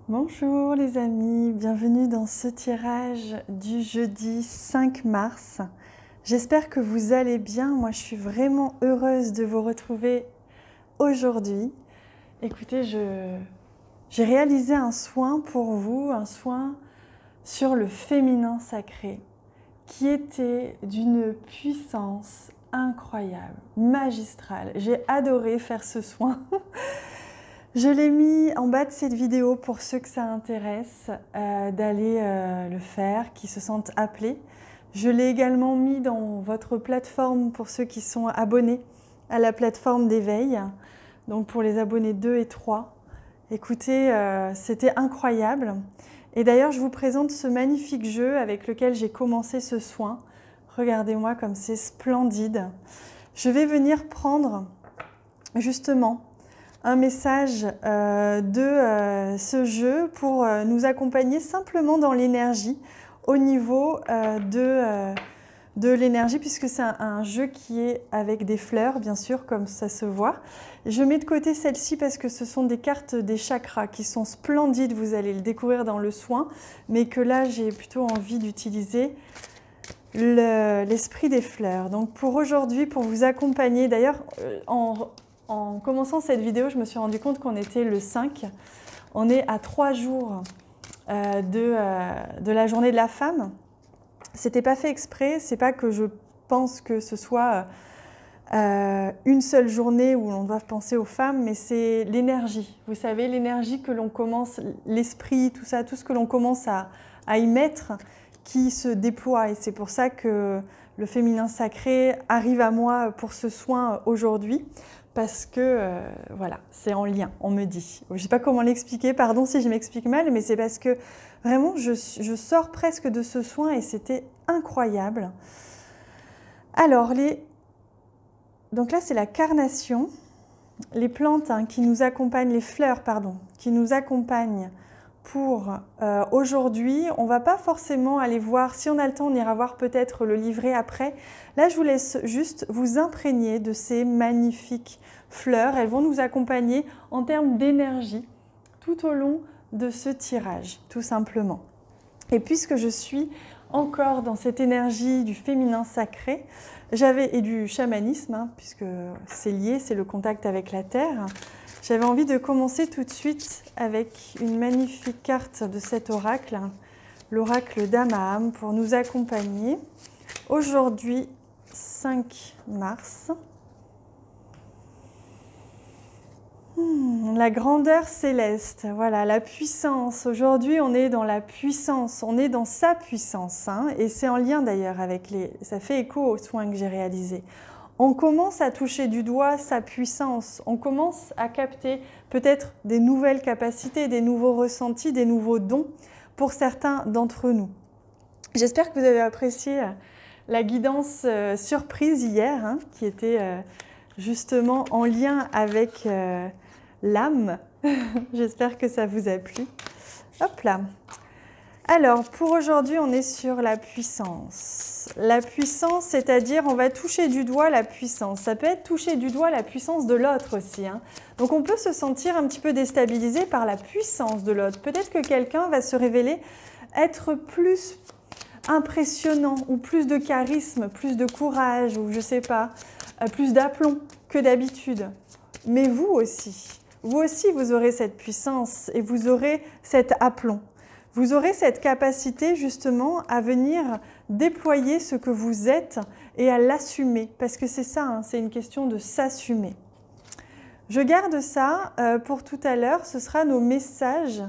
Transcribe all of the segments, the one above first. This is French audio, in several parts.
Bonjour les amis, bienvenue dans ce tirage du jeudi 5 mars. J'espère que vous allez bien, moi je suis vraiment heureuse de vous retrouver aujourd'hui. Écoutez, j'ai réalisé un soin pour vous, un soin sur le féminin sacré, qui était d'une puissance incroyable, magistrale. J'ai adoré faire ce soin. Je l'ai mis en bas de cette vidéo pour ceux que ça intéresse d'aller le faire, qui se sentent appelés. Je l'ai également mis dans votre plateforme pour ceux qui sont abonnés à la plateforme d'éveil, donc pour les abonnés 2 et 3. Écoutez, c'était incroyable. Et d'ailleurs, je vous présente ce magnifique jeu avec lequel j'ai commencé ce soin. Regardez-moi comme c'est splendide. Je vais venir prendre justement un message de ce jeu pour nous accompagner simplement dans l'énergie au niveau de l'énergie, puisque c'est un jeu qui est avec des fleurs, bien sûr, comme ça se voit. Je mets de côté celle-ci parce que ce sont des cartes des chakras qui sont splendides, vous allez le découvrir dans le soin, mais que là j'ai plutôt envie d'utiliser l'esprit des fleurs. Donc pour aujourd'hui, pour vous accompagner, d'ailleurs en commençant cette vidéo, je me suis rendu compte qu'on était le 5. On est à 3 jours de la journée de la femme. C'était pas fait exprès, c'est pas que je pense que ce soit une seule journée où l'on doit penser aux femmes, mais c'est l'énergie. Vous savez, l'énergie que l'on commence, l'esprit, tout ça, tout ce que l'on commence à y mettre, qui se déploie. Et c'est pour ça que le féminin sacré arrive à moi pour ce soin aujourd'hui. Parce que, voilà, c'est en lien, on me dit. Je ne sais pas comment l'expliquer, pardon si je m'explique mal, mais c'est parce que vraiment, je sors presque de ce soin et c'était incroyable. Alors, donc là, c'est la carnation, les plantes qui nous accompagnent, les fleurs, pardon, qui nous accompagnent pour aujourd'hui. On ne va pas forcément aller voir, si on a le temps, on ira voir peut-être le livret après. Là, je vous laisse juste vous imprégner de ces magnifiques fleurs. Elles vont nous accompagner en termes d'énergie tout au long de ce tirage, tout simplement. Et puisque je suis encore dans cette énergie du féminin sacré, et du chamanisme, puisque c'est lié, c'est le contact avec la terre, j'avais envie de commencer tout de suite avec une magnifique carte de cet oracle, l'oracle d'Amaham, pour nous accompagner aujourd'hui, 5 mars. La grandeur céleste, voilà, la puissance. Aujourd'hui, on est dans la puissance, on est dans sa puissance, et c'est en lien d'ailleurs avec ça fait écho aux soins que j'ai réalisés. On commence à toucher du doigt sa puissance, on commence à capter peut-être des nouvelles capacités, des nouveaux ressentis, des nouveaux dons pour certains d'entre nous. J'espère que vous avez apprécié la guidance surprise hier, qui était justement en lien avec l'âme. J'espère que ça vous a plu. Hop là. Alors, pour aujourd'hui, on est sur la puissance. La puissance, c'est-à-dire, on va toucher du doigt la puissance. Ça peut être toucher du doigt la puissance de l'autre aussi. Donc, on peut se sentir un petit peu déstabilisé par la puissance de l'autre. Peut-être que quelqu'un va se révéler être plus impressionnant ou plus de charisme, plus de courage ou je sais pas, plus d'aplomb que d'habitude. Mais vous aussi, vous aurez cette puissance et vous aurez cet aplomb. Vous aurez cette capacité justement à venir déployer ce que vous êtes et à l'assumer. Parce que c'est ça, c'est une question de s'assumer. Je garde ça pour tout à l'heure. Ce sera nos messages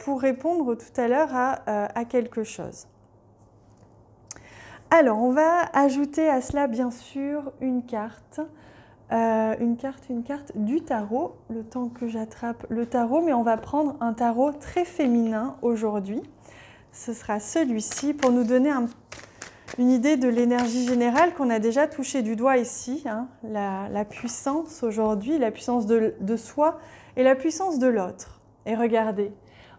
pour répondre tout à l'heure à quelque chose. Alors, on va ajouter à cela bien sûr une carte. Une carte du tarot, le temps que j'attrape le tarot, mais on va prendre un tarot très féminin aujourd'hui. Ce sera celui-ci pour nous donner une idée de l'énergie générale qu'on a déjà touché du doigt ici, la puissance aujourd'hui, la puissance de soi et la puissance de l'autre. Et regardez,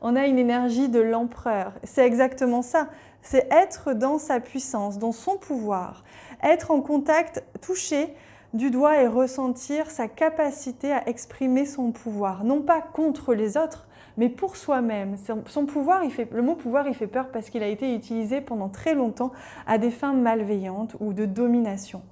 on a une énergie de l'empereur. C'est exactement ça, c'est être dans sa puissance, dans son pouvoir, être en contact, toucher du doigt et ressentir sa capacité à exprimer son pouvoir, non pas contre les autres, mais pour soi-même. Son pouvoir, le mot pouvoir, il fait peur parce qu'il a été utilisé pendant très longtemps à des fins malveillantes ou de domination.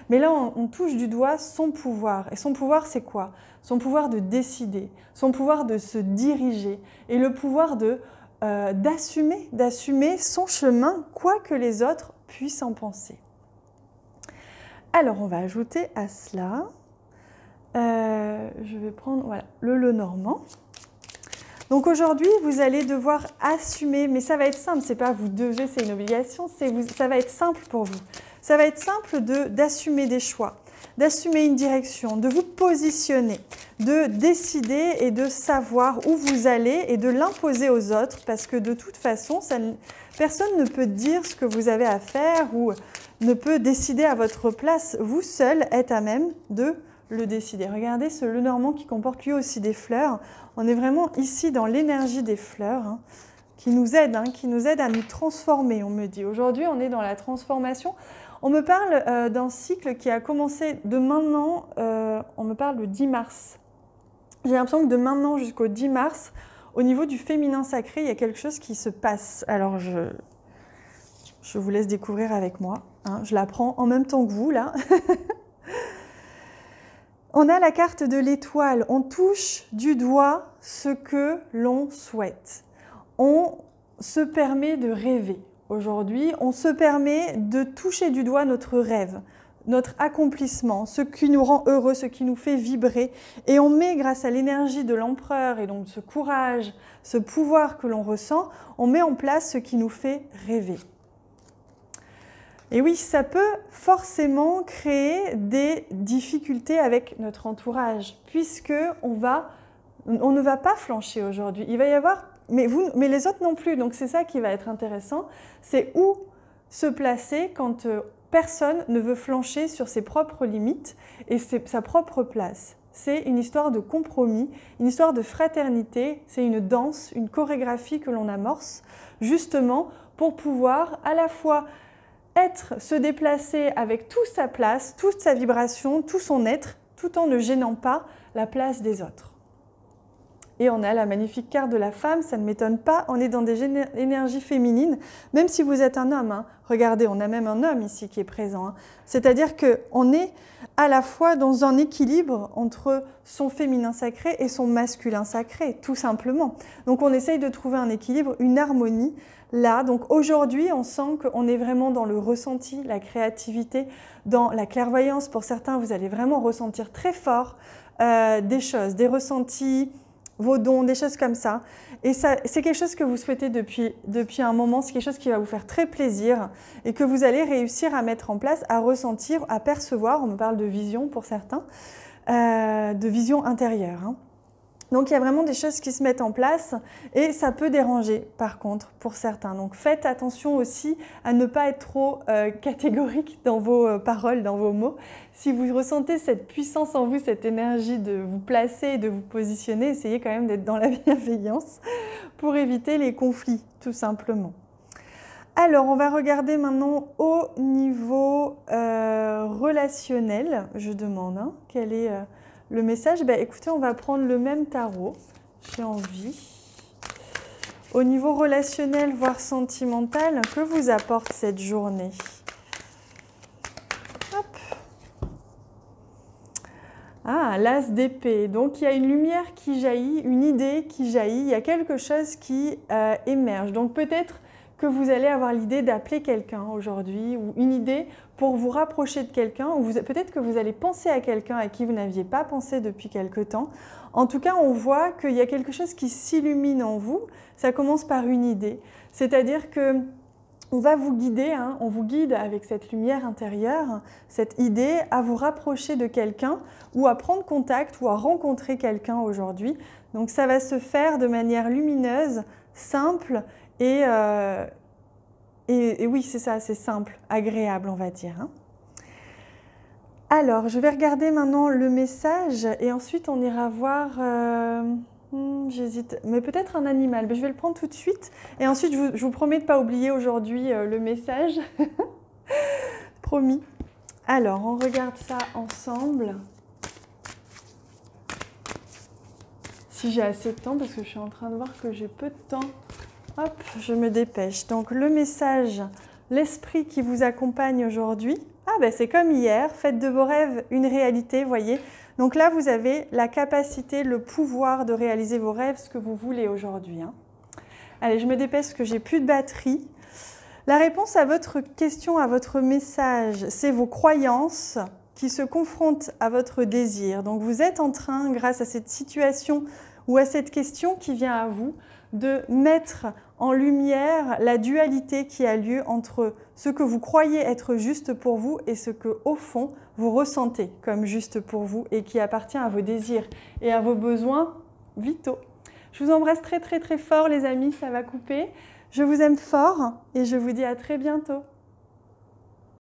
Mais là, on touche du doigt son pouvoir. Et son pouvoir, c'est quoi? Son pouvoir de décider, son pouvoir de se diriger et le pouvoir d'assumer son chemin, quoi que les autres puissent en penser. Alors, on va ajouter à cela, je vais prendre voilà, le Lenormand. Donc aujourd'hui, vous allez devoir assumer, mais ça va être simple, c'est pas vous devez, c'est une obligation, ça va être simple pour vous. Ça va être simple d'assumer des choix, d'assumer une direction, de vous positionner, de décider et de savoir où vous allez et de l'imposer aux autres parce que de toute façon, personne ne peut dire ce que vous avez à faire ou ne peut décider à votre place. Vous seul êtes à même de le décider. Regardez ce Lenormand qui comporte lui aussi des fleurs. On est vraiment ici dans l'énergie des fleurs hein, qui nous aide à nous transformer, on me dit. Aujourd'hui, on est dans la transformation. On me parle d'un cycle qui a commencé de maintenant, on me parle le 10 mars. J'ai l'impression que de maintenant jusqu'au 10 mars, au niveau du féminin sacré, il y a quelque chose qui se passe. Alors, je vous laisse découvrir avec moi. Hein. Je la prends en même temps que vous, là. On a la carte de l'étoile. On touche du doigt ce que l'on souhaite. On se permet de rêver. Aujourd'hui, on se permet de toucher du doigt notre rêve, notre accomplissement, ce qui nous rend heureux, ce qui nous fait vibrer. Et on met, grâce à l'énergie de l'empereur et donc ce courage, ce pouvoir que l'on ressent, on met en place ce qui nous fait rêver. Et oui, ça peut forcément créer des difficultés avec notre entourage, puisque on ne va pas flancher aujourd'hui. Il va y avoir, mais les autres non plus, donc c'est ça qui va être intéressant, c'est où se placer quand personne ne veut flancher sur ses propres limites et sa propre place. C'est une histoire de compromis, une histoire de fraternité, c'est une danse, une chorégraphie que l'on amorce, justement pour pouvoir à la fois se déplacer avec toute sa place, toute sa vibration, tout son être, tout en ne gênant pas la place des autres. Et on a la magnifique carte de la femme, ça ne m'étonne pas, on est dans des énergies féminines, même si vous êtes un homme. Hein. Regardez, on a même un homme ici qui est présent. Hein. C'est-à-dire qu'on est à la fois dans un équilibre entre son féminin sacré et son masculin sacré, tout simplement. Donc on essaye de trouver un équilibre, une harmonie là. Donc aujourd'hui, on sent qu'on est vraiment dans le ressenti, la créativité, dans la clairvoyance. Pour certains, vous allez vraiment ressentir très fort des choses, des ressentis, vos dons, des choses comme ça. Et c'est quelque chose que vous souhaitez depuis un moment, c'est quelque chose qui va vous faire très plaisir et que vous allez réussir à mettre en place, à ressentir, à percevoir. On me parle de vision pour certains, de vision intérieure. Hein. Donc il y a vraiment des choses qui se mettent en place et ça peut déranger par contre pour certains. Donc faites attention aussi à ne pas être trop catégorique dans vos paroles, dans vos mots. Si vous ressentez cette puissance en vous, cette énergie de vous placer, de vous positionner, essayez quand même d'être dans la bienveillance pour éviter les conflits tout simplement. Alors on va regarder maintenant au niveau relationnel, je demande hein, quel est... le message, écoutez, on va prendre le même tarot, j'ai envie. Au niveau relationnel, voire sentimental, que vous apporte cette journée? Hop. Ah, l'as d'épée. Donc, il y a une lumière qui jaillit, une idée qui jaillit, il y a quelque chose qui émerge. Donc, peut-être que vous allez avoir l'idée d'appeler quelqu'un aujourd'hui ou une idée pour vous rapprocher de quelqu'un ou peut-être que vous allez penser à quelqu'un à qui vous n'aviez pas pensé depuis quelque temps. En tout cas, on voit qu'il y a quelque chose qui s'illumine en vous. Ça commence par une idée. C'est-à-dire que on va vous guider, hein, on vous guide avec cette lumière intérieure, cette idée à vous rapprocher de quelqu'un ou à prendre contact ou à rencontrer quelqu'un aujourd'hui. Donc ça va se faire de manière lumineuse, simple et oui, c'est ça, c'est simple, agréable, on va dire. Hein. Alors, je vais regarder maintenant le message et ensuite on ira voir... j'hésite, mais peut-être un animal. Mais je vais le prendre tout de suite. Et ensuite, je vous promets de ne pas oublier aujourd'hui le message. Promis. Alors, on regarde ça ensemble. si j'ai assez de temps, parce que je suis en train de voir que j'ai peu de temps. Hop, je me dépêche. Donc le message, l'esprit qui vous accompagne aujourd'hui. Ah ben c'est comme hier, faites de vos rêves une réalité, voyez. Donc là, vous avez la capacité, le pouvoir de réaliser vos rêves, ce que vous voulez aujourd'hui. Hein. Allez, je me dépêche parce que j'ai plus de batterie. La réponse à votre question, à votre message, c'est vos croyances qui se confrontent à votre désir. Donc vous êtes en train, grâce à cette situation ou à cette question qui vient à vous, de mettre en lumière la dualité qui a lieu entre ce que vous croyez être juste pour vous et ce que, au fond, vous ressentez comme juste pour vous et qui appartient à vos désirs et à vos besoins vitaux. Je vous embrasse très très très fort les amis, ça va couper. Je vous aime fort et je vous dis à très bientôt.